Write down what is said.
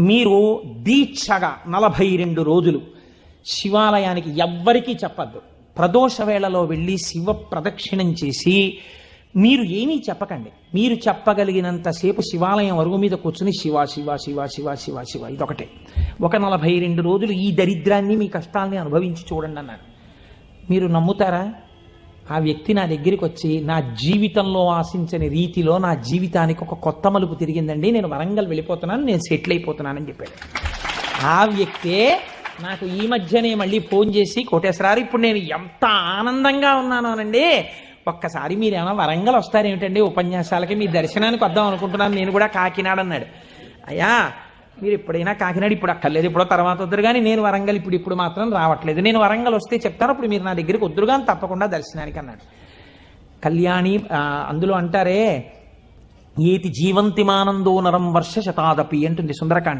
మీరు దీక్షగా 42 రోజులు శివాలయానికి ఎవ్వరికీ చెప్పద్దు. ప్రదోష వేళలో వెళ్ళి శివ ప్రదక్షిణం చేసి మీరు ఏమీ చెప్పకండి. మీరు చెప్పగలిగినంతసేపు శివాలయం అరుగు మీద కూర్చుని శివ శివ శివ శివ శివ శివ ఇదొకటే. ఒక 42 రోజులు ఈ దరిద్రాన్ని, మీ కష్టాల్ని అనుభవించి చూడండి అన్నాడు. మీరు నమ్ముతారా? ఆ వ్యక్తి నా దగ్గరికి వచ్చి నా జీవితంలో ఆశించని రీతిలో నా జీవితానికి ఒక కొత్త మలుపు తిరిగిందండి, నేను వరంగల్ వెళ్ళిపోతున్నాను, నేను సెటిల్ అయిపోతున్నానని చెప్పాడు. ఆ వ్యక్తే నాకు ఈ మధ్యనే మళ్ళీ ఫోన్ చేసి, కోటేశ్వరారు ఇప్పుడు నేను ఎంత ఆనందంగా ఉన్నాను అనండి, ఒక్కసారి మీరు ఏమైనా వరంగల్ వస్తారేమిటండి ఉపన్యాసాలకి, మీ దర్శనానికి వద్దాం అనుకుంటున్నాను, నేను కూడా కాకినాడ అన్నాడు. అయ్యా మీరు ఎప్పుడైనా కాకినాడ ఇప్పుడు అక్కర్లేదు, ఎప్పుడో తర్వాత వద్దురు కానీ నేను వరంగల్ ఇప్పుడు మాత్రం రావట్లేదు, నేను వరంగల్ వస్తే చెప్తాను, అప్పుడు మీరు నా దగ్గరికి వద్దురు కానీ తప్పకుండా దర్శనానికి అన్నాడు. కళ్యాణి అందులో అంటారే, ఏతి జీవంతిమానందో నరం వర్ష శతాదపి అంటుంది సుందరకాండ.